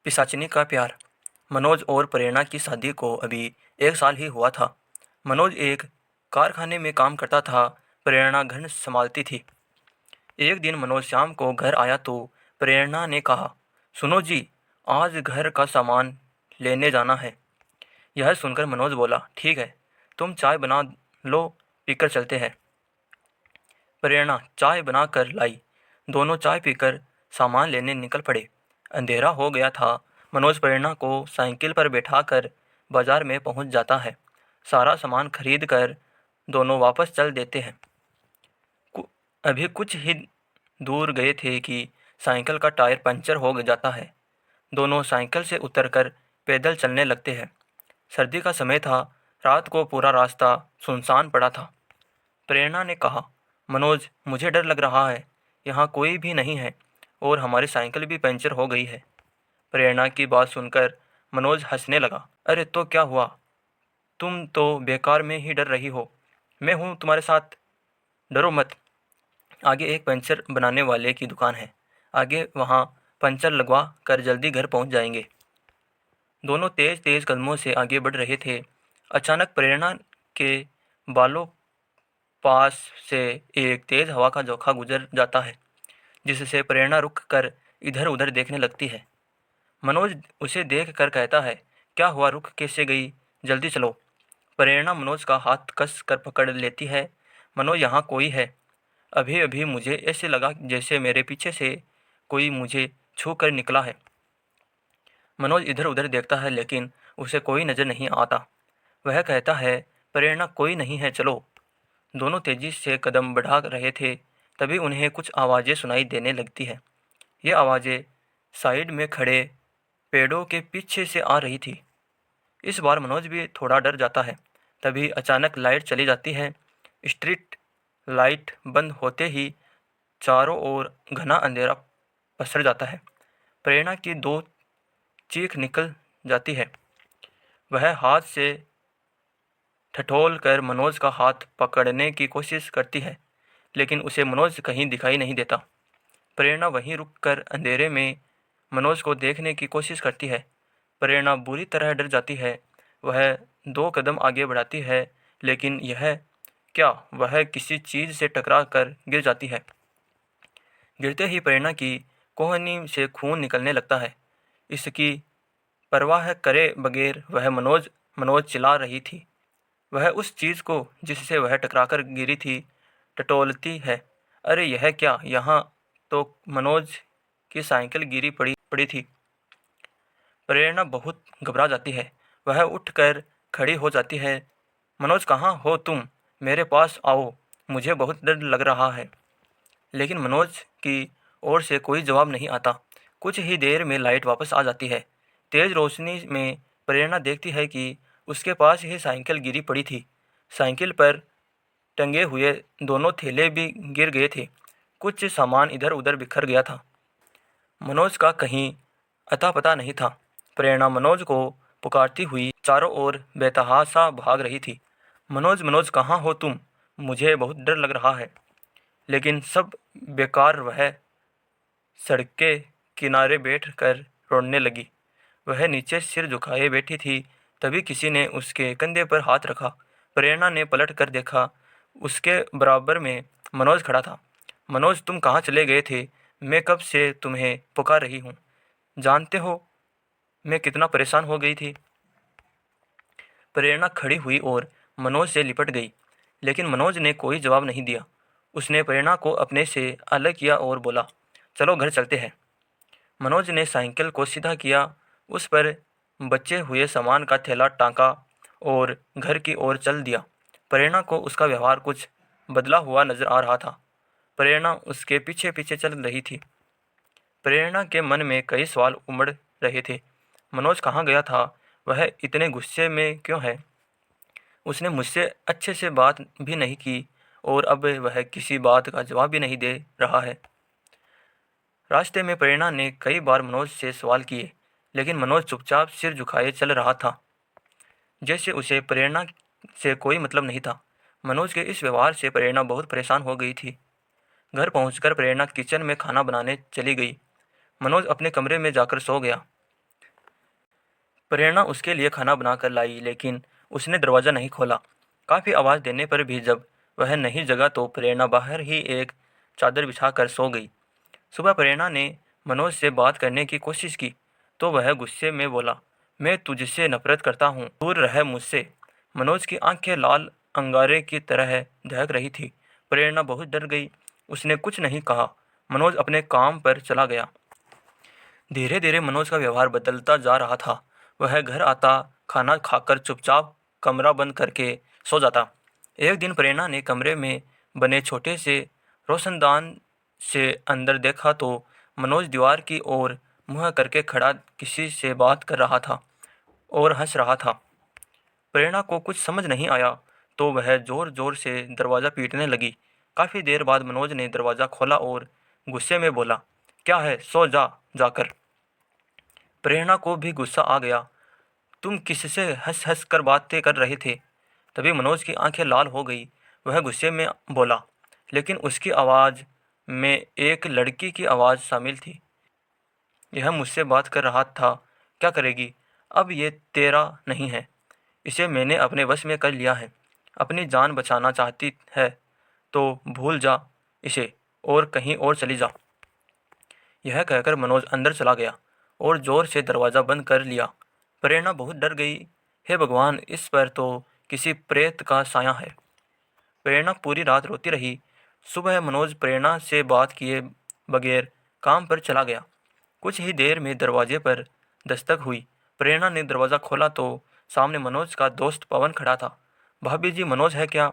पिशाचिनी का प्यार। मनोज और प्रेरणा की शादी को अभी 1 साल ही हुआ था। मनोज एक कारखाने में काम करता था, प्रेरणा घर संभालती थी। एक दिन मनोज शाम को घर आया तो प्रेरणा ने कहा, सुनो जी, आज घर का सामान लेने जाना है। यह सुनकर मनोज बोला, ठीक है, तुम चाय बना लो, पीकर चलते हैं। प्रेरणा चाय बना कर लाई। दोनों चाय पीकर सामान लेने निकल पड़े। अंधेरा हो गया था। मनोज प्रेरणा को साइकिल पर बैठाकर बाजार में पहुंच जाता है। सारा सामान खरीद कर दोनों वापस चल देते हैं। अभी कुछ ही दूर गए थे कि साइकिल का टायर पंचर हो जाता है। दोनों साइकिल से उतरकर पैदल चलने लगते हैं। सर्दी का समय था। रात को पूरा रास्ता सुनसान पड़ा था। प्रेरणा ने कहा, मनोज, मुझे डर लग रहा है। यहाँ कोई भी नहीं है और हमारी साइकिल भी पंचर हो गई है। प्रेरणा की बात सुनकर मनोज हंसने लगा। अरे तो क्या हुआ, तुम तो बेकार में ही डर रही हो। मैं हूँ तुम्हारे साथ, डरो मत। आगे एक पंचर बनाने वाले की दुकान है। आगे वहाँ पंचर लगवा कर जल्दी घर पहुँच जाएंगे। दोनों तेज तेज कदमों से आगे बढ़ रहे थे। अचानक प्रेरणा के बालों पास से एक तेज हवा का झोंका गुजर जाता है, जिससे प्रेरणा रुक कर इधर उधर देखने लगती है। मनोज उसे देख कर कहता है, क्या हुआ, रुक कैसे गई, जल्दी चलो। प्रेरणा मनोज का हाथ कस कर पकड़ लेती है। मनोज, यहाँ कोई है। अभी अभी मुझे ऐसे लगा जैसे मेरे पीछे से कोई मुझे छू कर निकला है। मनोज इधर उधर देखता है लेकिन उसे कोई नज़र नहीं आता। वह कहता है, प्रेरणा, कोई नहीं है, चलो। दोनों तेजी से कदम बढ़ा रहे थे, तभी उन्हें कुछ आवाज़ें सुनाई देने लगती है। ये आवाज़ें साइड में खड़े पेड़ों के पीछे से आ रही थी। इस बार मनोज भी थोड़ा डर जाता है। तभी अचानक लाइट चली जाती है। स्ट्रीट लाइट बंद होते ही चारों ओर घना अंधेरा पसर जाता है। प्रेरणा की दो चीख निकल जाती है। वह हाथ से ठठोल कर मनोज का हाथ पकड़ने की कोशिश करती है, लेकिन उसे मनोज कहीं दिखाई नहीं देता। प्रेरणा वहीं रुककर अंधेरे में मनोज को देखने की कोशिश करती है। प्रेरणा बुरी तरह डर जाती है। वह 2 कदम आगे बढ़ाती है, लेकिन यह क्या, वह किसी चीज़ से टकरा कर गिर जाती है। गिरते ही प्रेरणा की कोहनी से खून निकलने लगता है। इसकी परवाह करे बगैर वह मनोज मनोज चिल्ला रही थी। वह उस चीज़ को जिससे वह टकराकर गिरी थी टटोलती है। अरे यह क्या, यहाँ तो मनोज की साइकिल गिरी पड़ी पड़ी थी। प्रेरणा बहुत घबरा जाती है। वह उठकर खड़ी हो जाती है। मनोज, कहाँ हो तुम, मेरे पास आओ, मुझे बहुत डर लग रहा है। लेकिन मनोज की ओर से कोई जवाब नहीं आता। कुछ ही देर में लाइट वापस आ जाती है। तेज रोशनी में प्रेरणा देखती है कि उसके पास ही साइकिल गिरी पड़ी थी। साइकिल पर टंगे हुए दोनों थैले भी गिर गए थे। कुछ सामान इधर उधर बिखर गया था। मनोज का कहीं अता पता नहीं था। प्रेरणा मनोज को पुकारती हुई चारों ओर बेतहाशा भाग रही थी। मनोज, मनोज, कहाँ हो तुम, मुझे बहुत डर लग रहा है। लेकिन सब बेकार। वह सड़क के किनारे बैठ कर रोने लगी। वह नीचे सिर झुकाए बैठी थी। तभी किसी ने उसके कंधे पर हाथ रखा। प्रेरणा ने पलट कर देखा। उसके बराबर में मनोज खड़ा था। मनोज, तुम कहाँ चले गए थे? मैं कब से तुम्हें पुकार रही हूँ। जानते हो मैं कितना परेशान हो गई थी। प्रेरणा खड़ी हुई और मनोज से लिपट गई, लेकिन मनोज ने कोई जवाब नहीं दिया। उसने प्रेरणा को अपने से अलग किया और बोला, चलो घर चलते हैं। मनोज ने साइकिल को सीधा किया, उस पर बचे हुए सामान का थैला टाँका और घर की ओर चल दिया। प्रेरणा को उसका व्यवहार कुछ बदला हुआ नजर आ रहा था। प्रेरणा उसके पीछे पीछे चल रही थी। प्रेरणा के मन में कई सवाल उमड़ रहे थे। मनोज कहाँ गया था? वह इतने गुस्से में क्यों है? उसने मुझसे अच्छे से बात भी नहीं की और अब वह किसी बात का जवाब भी नहीं दे रहा है। रास्ते में प्रेरणा ने कई बार मनोज से सवाल किए, लेकिन मनोज चुपचाप सिर झुकाए चल रहा था, जैसे उसे प्रेरणा से कोई मतलब नहीं था। मनोज के इस व्यवहार से प्रेरणा बहुत परेशान हो गई थी। घर पहुंचकर प्रेरणा किचन में खाना बनाने चली गई। मनोज अपने कमरे में जाकर सो गया। प्रेरणा उसके लिए खाना बनाकर लाई, लेकिन उसने दरवाज़ा नहीं खोला। काफ़ी आवाज़ देने पर भी जब वह नहीं जगा तो प्रेरणा बाहर ही एक चादर बिछाकर सो गई। सुबह प्रेरणा ने मनोज से बात करने की कोशिश की तो वह गुस्से में बोला, मैं तुझसे नफरत करता हूँ, दूर रह मुझसे। मनोज की आंखें लाल अंगारे की तरह दहक रही थी। प्रेरणा बहुत डर गई। उसने कुछ नहीं कहा। मनोज अपने काम पर चला गया। धीरे धीरे मनोज का व्यवहार बदलता जा रहा था। वह घर आता, खाना खाकर चुपचाप कमरा बंद करके सो जाता। एक दिन प्रेरणा ने कमरे में बने छोटे से रोशनदान से अंदर देखा तो मनोज दीवार की ओर मुँह करके खड़ा किसी से बात कर रहा था और हंस रहा था। प्रेरणा को कुछ समझ नहीं आया तो वह जोर जोर से दरवाज़ा पीटने लगी। काफ़ी देर बाद मनोज ने दरवाज़ा खोला और गुस्से में बोला, क्या है, सो जा जाकर। प्रेरणा को भी गुस्सा आ गया। तुम किससे हंस हंस कर बातें कर रहे थे? तभी मनोज की आंखें लाल हो गई। वह गुस्से में बोला, लेकिन उसकी आवाज़ में एक लड़की की आवाज़ शामिल थी। यह मुझसे बात कर रहा था, क्या करेगी? अब ये तेरा नहीं है, इसे मैंने अपने वश में कर लिया है। अपनी जान बचाना चाहती है तो भूल जा इसे और कहीं और चली जा। यह कहकर मनोज अंदर चला गया और जोर से दरवाज़ा बंद कर लिया। प्रेरणा बहुत डर गई। हे भगवान, इस पर तो किसी प्रेत का साया है। प्रेरणा पूरी रात रोती रही। सुबह मनोज प्रेरणा से बात किए बगैर काम पर चला गया। कुछ ही देर में दरवाजे पर दस्तक हुई। प्रेरणा ने दरवाज़ा खोला तो सामने मनोज का दोस्त पवन खड़ा था। भाभी जी, मनोज है क्या?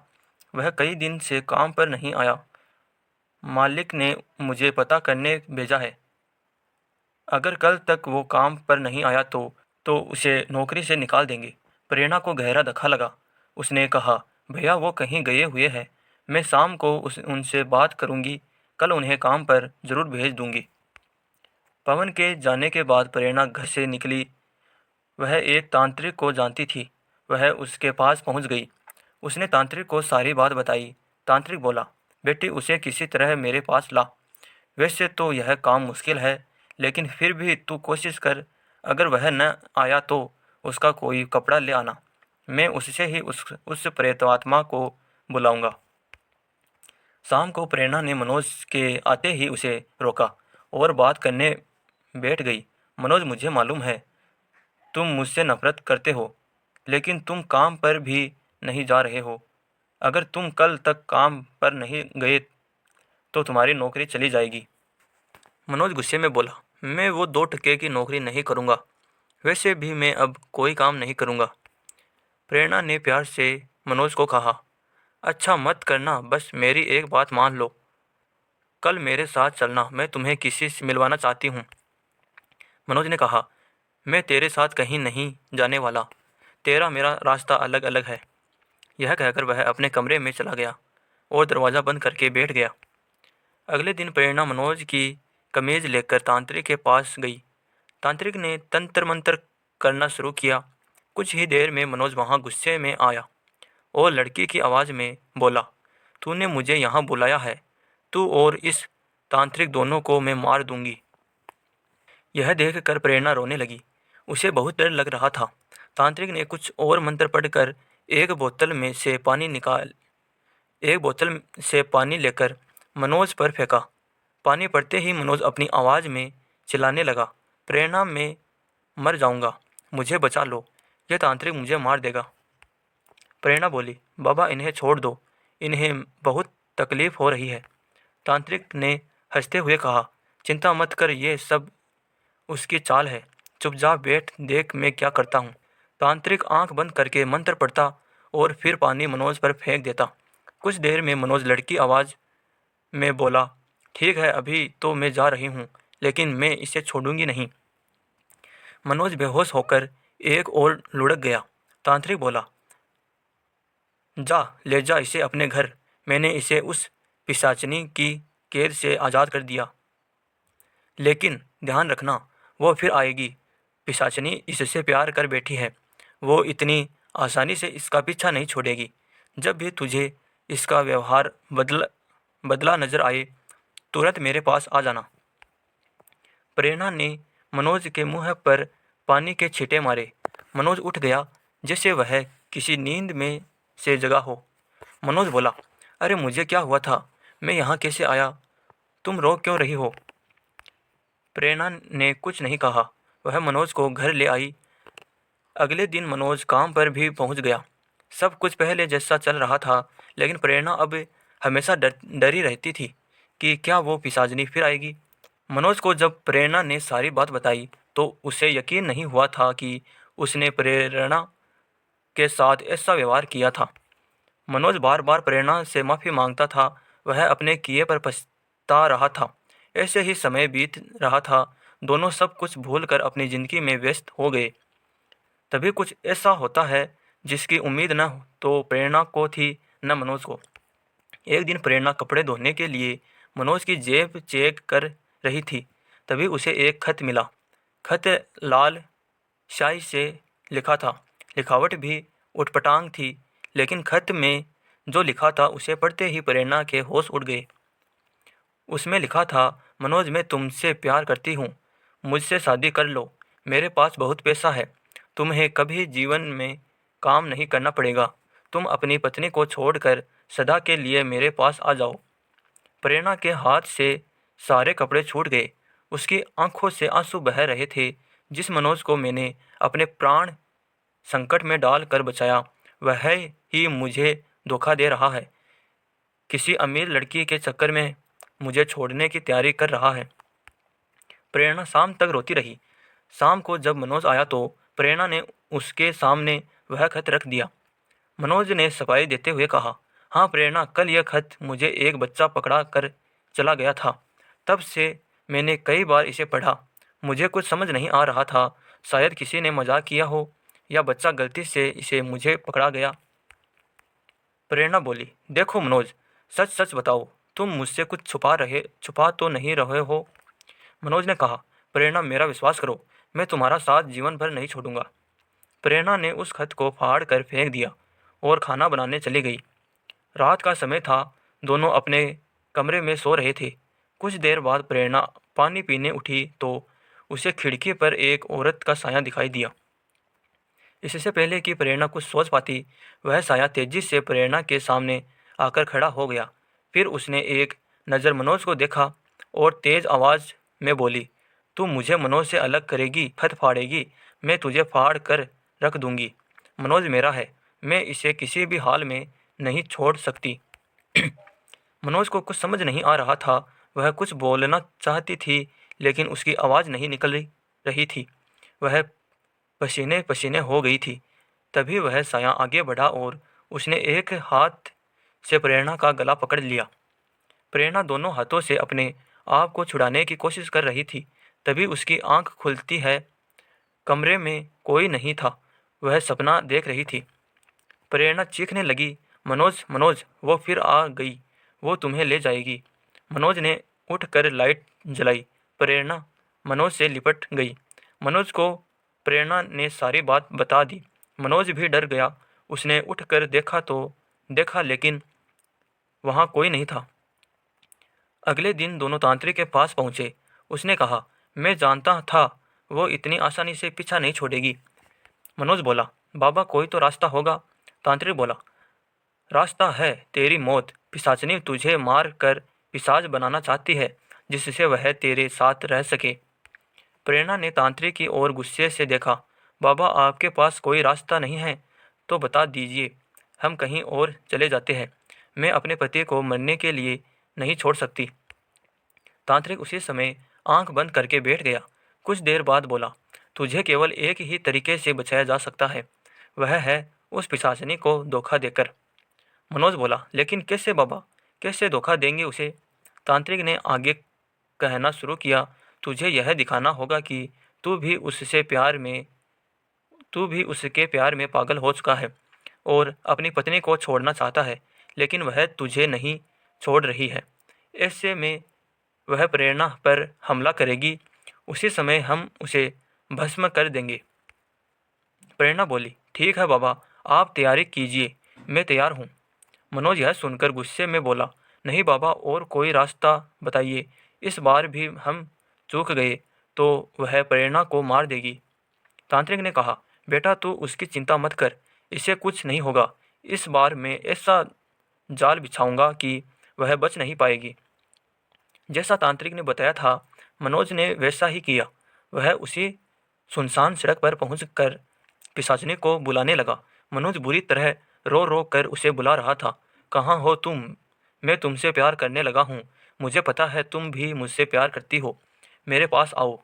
वह कई दिन से काम पर नहीं आया। मालिक ने मुझे पता करने भेजा है। अगर कल तक वो काम पर नहीं आया तो उसे नौकरी से निकाल देंगे। प्रेरणा को गहरा धक्का लगा। उसने कहा, भैया वो कहीं गए हुए हैं। मैं शाम को उनसे बात करूंगी। कल उन्हें काम पर ज़रूर भेज दूंगी। पवन के जाने के बाद प्रेरणा घर से निकली। वह एक तांत्रिक को जानती थी। वह उसके पास पहुंच गई। उसने तांत्रिक को सारी बात बताई। तांत्रिक बोला, बेटी उसे किसी तरह मेरे पास ला। वैसे तो यह काम मुश्किल है, लेकिन फिर भी तू कोशिश कर। अगर वह न आया तो उसका कोई कपड़ा ले आना। मैं उससे ही उस प्रेतात्मा को बुलाऊंगा। शाम को प्रेरणा ने मनोज के आते ही उसे रोका और बात करने बैठ गई। मनोज, मुझे मालूम है तुम मुझसे नफरत करते हो, लेकिन तुम काम पर भी नहीं जा रहे हो। अगर तुम कल तक काम पर नहीं गए तो तुम्हारी नौकरी चली जाएगी। मनोज गुस्से में बोला, मैं वो 2 टके की नौकरी नहीं करूँगा। वैसे भी मैं अब कोई काम नहीं करूँगा। प्रेरणा ने प्यार से मनोज को कहा, अच्छा मत करना, बस मेरी एक बात मान लो। कल मेरे साथ चलना, मैं तुम्हें किसी से मिलवाना चाहती हूँ। मनोज ने कहा, मैं तेरे साथ कहीं नहीं जाने वाला। तेरा मेरा रास्ता अलग अलग है। यह कहकर वह अपने कमरे में चला गया और दरवाज़ा बंद करके बैठ गया। अगले दिन प्रेरणा मनोज की कमीज लेकर तांत्रिक के पास गई। तांत्रिक ने तंत्र मंत्र करना शुरू किया। कुछ ही देर में मनोज वहाँ गुस्से में आया और लड़की की आवाज़ में बोला, तूने मुझे यहाँ बुलाया है। तू और इस तांत्रिक दोनों को मैं मार दूंगी। यह देखकर प्रेरणा रोने लगी। उसे बहुत डर लग रहा था। तांत्रिक ने कुछ और मंत्र पढ़कर एक बोतल से पानी लेकर मनोज पर फेंका। पानी पड़ते ही मनोज अपनी आवाज़ में चिल्लाने लगा, प्रेरणा, मैं मर जाऊंगा, मुझे बचा लो, यह तांत्रिक मुझे मार देगा। प्रेरणा बोली, बाबा इन्हें छोड़ दो, इन्हें बहुत तकलीफ हो रही है। तांत्रिक ने हंसते हुए कहा, चिंता मत कर, ये सब उसकी चाल है। चुपचाप बैठ, देख मैं क्या करता हूँ। तांत्रिक आंख बंद करके मंत्र पढ़ता और फिर पानी मनोज पर फेंक देता। कुछ देर में मनोज लड़की आवाज़ में बोला, ठीक है, अभी तो मैं जा रही हूँ, लेकिन मैं इसे छोड़ूंगी नहीं। मनोज बेहोश होकर एक और लुढ़क गया। तांत्रिक बोला, जा ले जा इसे अपने घर। मैंने इसे उस पिशाचिनी की कैद से आज़ाद कर दिया, लेकिन ध्यान रखना वो फिर आएगी। पिशाचिनी इससे प्यार कर बैठी है। वो इतनी आसानी से इसका पीछा नहीं छोड़ेगी। जब भी तुझे इसका व्यवहार बदला नजर आए, तुरंत मेरे पास आ जाना। प्रेरणा ने मनोज के मुंह पर पानी के छींटे मारे। मनोज उठ गया जैसे वह किसी नींद में से जगा हो। मनोज बोला, अरे मुझे क्या हुआ था, मैं यहाँ कैसे आया, तुम रो क्यों रही हो? प्रेरणा ने कुछ नहीं कहा। वह मनोज को घर ले आई। अगले दिन मनोज काम पर भी पहुंच गया। सब कुछ पहले जैसा चल रहा था, लेकिन प्रेरणा अब हमेशा डरी रहती थी कि क्या वो पिशाचिनी फिर आएगी। मनोज को जब प्रेरणा ने सारी बात बताई तो उसे यकीन नहीं हुआ था कि उसने प्रेरणा के साथ ऐसा व्यवहार किया था। मनोज बार बार प्रेरणा से माफ़ी मांगता था। वह अपने किए पर पछता रहा था। ऐसे ही समय बीत रहा था। दोनों सब कुछ भूलकर अपनी ज़िंदगी में व्यस्त हो गए। तभी कुछ ऐसा होता है जिसकी उम्मीद न तो प्रेरणा को थी न मनोज को। एक दिन प्रेरणा कपड़े धोने के लिए मनोज की जेब चेक कर रही थी। तभी उसे एक खत मिला। खत लाल स्याही से लिखा था। लिखावट भी उटपटांग थी, लेकिन खत में जो लिखा था उसे पढ़ते ही प्रेरणा के होश उड़ गए। उसमें लिखा था, मनोज, मैं तुमसे प्यार करती हूँ, मुझसे शादी कर लो। मेरे पास बहुत पैसा है, तुम्हें कभी जीवन में काम नहीं करना पड़ेगा। तुम अपनी पत्नी को छोड़कर सदा के लिए मेरे पास आ जाओ। प्रेरणा के हाथ से सारे कपड़े छूट गए। उसकी आंखों से आंसू बह रहे थे। जिस मनोज को मैंने अपने प्राण संकट में डालकर बचाया, वह ही मुझे धोखा दे रहा है। किसी अमीर लड़की के चक्कर में मुझे छोड़ने की तैयारी कर रहा है। प्रेरणा शाम तक रोती रही। शाम को जब मनोज आया तो प्रेरणा ने उसके सामने वह खत रख दिया। मनोज ने सफाई देते हुए कहा, हाँ प्रेरणा, कल यह खत मुझे एक बच्चा पकड़ा कर चला गया था। तब से मैंने कई बार इसे पढ़ा। मुझे कुछ समझ नहीं आ रहा था। शायद किसी ने मजाक किया हो या बच्चा गलती से इसे मुझे पकड़ा गया। प्रेरणा बोली, देखो मनोज, सच सच बताओ, तुम मुझसे कुछ छुपा तो नहीं रहे हो? मनोज ने कहा, प्रेरणा मेरा विश्वास करो, मैं तुम्हारा साथ जीवन भर नहीं छोड़ूंगा। प्रेरणा ने उस खत को फाड़ कर फेंक दिया और खाना बनाने चली गई। रात का समय था। दोनों अपने कमरे में सो रहे थे। कुछ देर बाद प्रेरणा पानी पीने उठी तो उसे खिड़की पर एक औरत का साया दिखाई दिया। इससे पहले कि प्रेरणा कुछ सोच पाती, वह साया तेजी से प्रेरणा के सामने आकर खड़ा हो गया। फिर उसने एक नज़र मनोज को देखा और तेज आवाज़ में बोली, तू मुझे मनोज से अलग करेगी, खत फाड़ेगी, मैं तुझे फाड़ कर रख दूंगी। मनोज मेरा है, मैं इसे किसी भी हाल में नहीं छोड़ सकती। मनोज को कुछ समझ नहीं आ रहा था। वह कुछ बोलना चाहती थी, लेकिन उसकी आवाज़ नहीं निकल रही थी। वह पसीने पसीने हो गई थी। तभी वह साया आगे बढ़ा और उसने एक हाथ से प्रेरणा का गला पकड़ लिया। प्रेरणा दोनों हाथों से अपने आप को छुड़ाने की कोशिश कर रही थी। तभी उसकी आंख खुलती है। कमरे में कोई नहीं था। वह सपना देख रही थी। प्रेरणा चीखने लगी, मनोज मनोज, वो फिर आ गई, वो तुम्हें ले जाएगी। मनोज ने उठकर लाइट जलाई। प्रेरणा मनोज से लिपट गई। मनोज को प्रेरणा ने सारी बात बता दी। मनोज भी डर गया। उसने उठकर देखा लेकिन वहाँ कोई नहीं था। अगले दिन दोनों तांत्रिक के पास पहुँचे। उसने कहा, मैं जानता था वो इतनी आसानी से पीछा नहीं छोड़ेगी। मनोज बोला, बाबा कोई तो रास्ता होगा। तांत्रिक बोला, रास्ता है तेरी मौत। पिशाचनी तुझे मार कर पिशाच बनाना चाहती है, जिससे वह तेरे साथ रह सके। प्रेरणा ने तांत्रिक की ओर गुस्से से देखा। बाबा आपके पास कोई रास्ता नहीं है तो बता दीजिए, हम कहीं और चले जाते हैं। मैं अपने पति को मरने के लिए नहीं छोड़ सकती। तांत्रिक उसी समय आंख बंद करके बैठ गया। कुछ देर बाद बोला, तुझे केवल एक ही तरीके से बचाया जा सकता है, वह है उस पिशाचनी को धोखा देकर। मनोज बोला, लेकिन कैसे बाबा, कैसे धोखा देंगे उसे? तांत्रिक ने आगे कहना शुरू किया, तुझे यह दिखाना होगा कि तू भी उसके प्यार में पागल हो चुका है और अपनी पत्नी को छोड़ना चाहता है, लेकिन वह तुझे नहीं छोड़ रही है। ऐसे में वह प्रेरणा पर हमला करेगी। उसी समय हम उसे भस्म कर देंगे। प्रेरणा बोली, ठीक है बाबा, आप तैयारी कीजिए, मैं तैयार हूँ। मनोज यह सुनकर गुस्से में बोला, नहीं बाबा, और कोई रास्ता बताइए। इस बार भी हम चूक गए तो वह प्रेरणा को मार देगी। तांत्रिक ने कहा, बेटा तू उसकी चिंता मत कर, इसे कुछ नहीं होगा। इस बार मैं ऐसा जाल बिछाऊंगा कि वह बच नहीं पाएगी। जैसा तांत्रिक ने बताया था मनोज ने वैसा ही किया। वह उसी सुनसान सड़क पर पहुंचकर पिशाचिनी को बुलाने लगा। मनोज बुरी तरह रो रो कर उसे बुला रहा था। कहाँ हो तुम? मैं तुमसे प्यार करने लगा हूँ। मुझे पता है तुम भी मुझसे प्यार करती हो। मेरे पास आओ।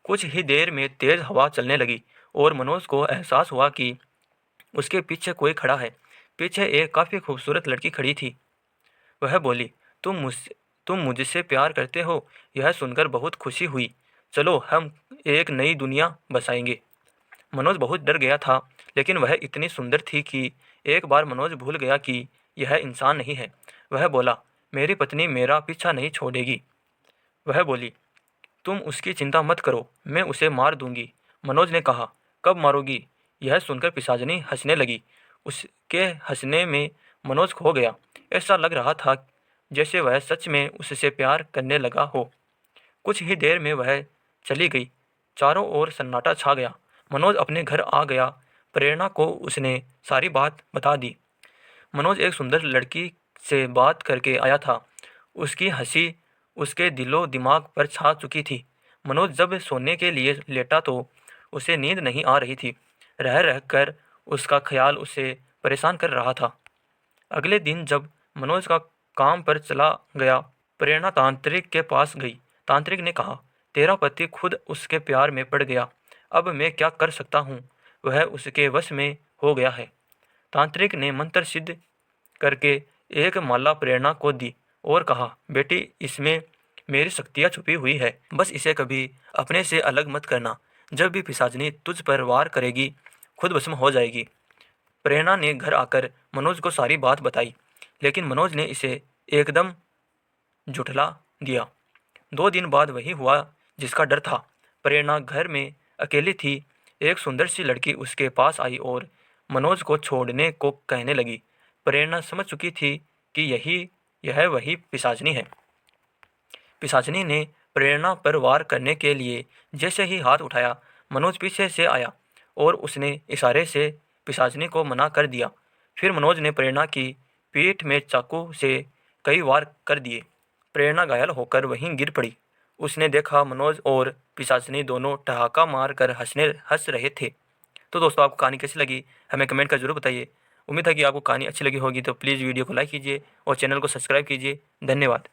कुछ ही देर में तेज हवा चलने लगी और मनोज को एहसास हुआ कि उसके पीछे कोई खड़ा है। पीछे एक काफ़ी खूबसूरत लड़की खड़ी थी। वह बोली, तुम मुझसे प्यार करते हो? यह सुनकर बहुत खुशी हुई। चलो हम एक नई दुनिया बसाएंगे। मनोज बहुत डर गया था, लेकिन वह इतनी सुंदर थी कि एक बार मनोज भूल गया कि यह इंसान नहीं है। वह बोला, मेरी पत्नी मेरा पीछा नहीं छोड़ेगी। वह बोली, तुम उसकी चिंता मत करो, मैं उसे मार दूंगी। मनोज ने कहा, कब मारोगी? यह सुनकर पिशाचिनी हंसने लगी। उसके हंसने में मनोज खो गया। ऐसा लग रहा था जैसे वह सच में उससे प्यार करने लगा हो। कुछ ही देर में वह चली गई। चारों ओर सन्नाटा छा गया। मनोज अपने घर आ गया। प्रेरणा को उसने सारी बात बता दी। मनोज एक सुंदर लड़की से बात करके आया था। उसकी हंसी उसके दिलो दिमाग पर छा चुकी थी। मनोज जब सोने के लिए लेटा तो उसे नींद नहीं आ रही थी। रह रह कर उसका ख्याल उसे परेशान कर रहा था। अगले दिन जब मनोज का काम पर चला गया, प्रेरणा तांत्रिक के पास गई। तांत्रिक ने कहा, तेरा पति खुद उसके प्यार में पड़ गया। अब मैं क्या कर सकता हूँ? वह उसके वश में हो गया है। तांत्रिक ने मंत्र सिद्ध करके एक माला प्रेरणा को दी और कहा, बेटी इसमें मेरी शक्तियाँ छुपी हुई है, बस इसे कभी अपने से अलग मत करना। जब भी पिशाचिनी तुझ पर वार करेगी खुद भस्म हो जाएगी। प्रेरणा ने घर आकर मनोज को सारी बात बताई, लेकिन मनोज ने इसे एकदम झुठला दिया। 2 दिन बाद वही हुआ जिसका डर था। प्रेरणा घर में अकेली थी। एक सुंदर सी लड़की उसके पास आई और मनोज को छोड़ने को कहने लगी। प्रेरणा समझ चुकी थी कि यह वही पिशाचिनी है। पिशाचिनी ने प्रेरणा पर वार करने के लिए जैसे ही हाथ उठाया, मनोज पीछे से आया और उसने इशारे से पिशाचिनी को मना कर दिया। फिर मनोज ने प्रेरणा की पीठ में चाकू से कई वार कर दिए। प्रेरणा घायल होकर वहीं गिर पड़ी। उसने देखा मनोज और पिशाचिनी दोनों ठहाका मार कर हंस रहे थे। तो दोस्तों आपको कहानी कैसी लगी हमें कमेंट कर जरूर बताइए। उम्मीद है कि आपको कहानी अच्छी लगी होगी, तो प्लीज़ वीडियो को लाइक कीजिए और चैनल को सब्सक्राइब कीजिए। धन्यवाद।